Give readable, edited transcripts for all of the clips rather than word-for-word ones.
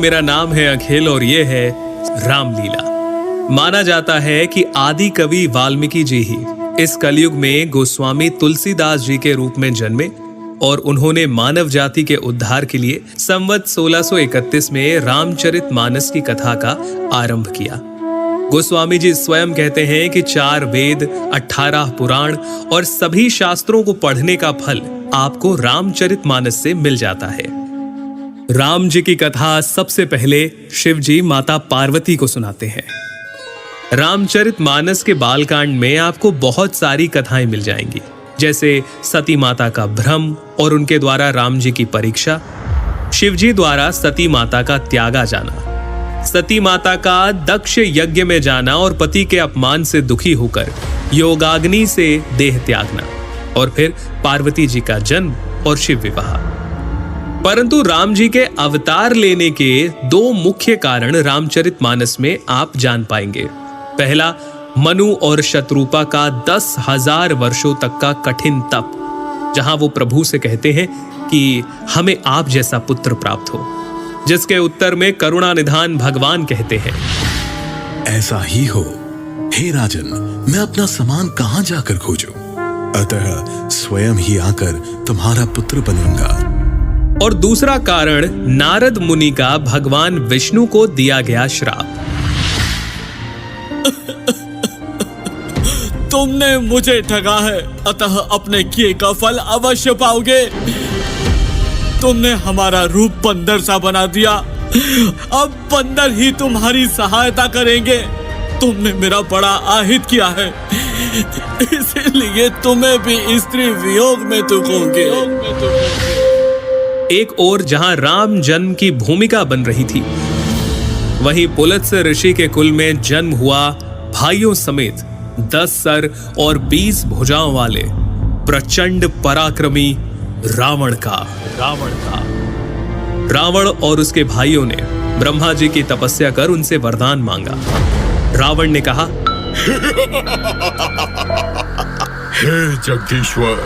मेरा नाम है अखिल और ये है रामलीला। माना जाता है कि आदि कवि वाल्मीकि जी ही इस कलयुग में गोस्वामी तुलसीदास जी के रूप में जन्मे और उन्होंने मानव जाति के उद्धार के लिए संवत 1631 में रामचरितमानस की कथा का आरंभ किया। गोस्वामी जी स्वयं कहते हैं कि 4 वेद, 18 पुराण और सभी शास्त्रों को पढ़ने का फल आपको रामचरितमानस से मिल जाता है। राम जी की कथा सबसे पहले शिव जी माता पार्वती को सुनाते हैं। रामचरितमानस के बालकांड में आपको बहुत सारी कथाएं मिल जाएंगी, जैसे सती माता का भ्रम और उनके द्वारा राम जी की परीक्षा, शिवजी द्वारा सती माता का त्यागा जाना, सती माता का दक्ष यज्ञ में जाना और पति के अपमान से दुखी होकर योगाग्नि से देह त्यागना, और फिर पार्वती जी का जन्म और शिव विवाह। परंतु राम जी के अवतार लेने के 2 मुख्य कारण रामचरितमानस में आप जान पाएंगे। पहला, मनु और शत्रुपा का 10,000 वर्षों तक का कठिन तप, जहां वो प्रभु से कहते हैं कि हमें आप जैसा पुत्र प्राप्त हो, जिसके उत्तर में करुणा निधान भगवान कहते हैं, ऐसा ही हो हे राजन, मैं अपना सामान कहां जाकर खोजूं? अतः स्वयं ही आकर तुम्हारा पुत्र बनूंगा। और दूसरा कारण नारद मुनि का भगवान विष्णु को दिया गया श्राप। तुमने मुझे ठगा है, अतः अपने किए का फल अवश्य पाओगे। तुमने हमारा रूप बंदर सा बना दिया, अब बंदर ही तुम्हारी सहायता करेंगे। तुमने मेरा बड़ा आहित किया है, इसीलिए तुम्हें भी स्त्री वियोग में दुखोगे। एक ओर जहां राम जन्म की भूमिका बन रही थी, वहीं पुलत्स्य ऋषि के कुल में जन्म हुआ भाइयों समेत 10 सर और 20 भुजाओं वाले प्रचंड पराक्रमी रावण का। रावण और उसके भाइयों ने ब्रह्मा जी की तपस्या कर उनसे वरदान मांगा। रावण ने कहा, हे जगदीश्वर,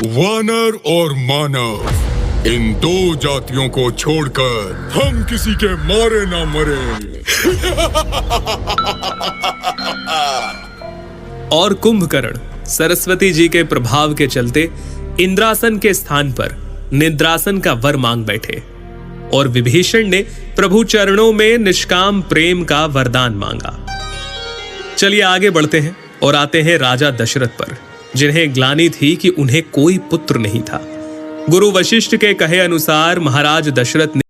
वानर और मानव, इन 2 जातियों को छोड़कर हम किसी के मारे ना मरे। और कुंभकर्ण सरस्वती जी के प्रभाव के चलते इंद्रासन के स्थान पर निद्रासन का वर मांग बैठे, और विभीषण ने प्रभु चरणों में निष्काम प्रेम का वरदान मांगा। चलिए आगे बढ़ते हैं और आते हैं राजा दशरथ पर, जिन्हें ग्लानि थी कि उन्हें कोई पुत्र नहीं था। गुरु वशिष्ठ के कहे अनुसार महाराज दशरथ ने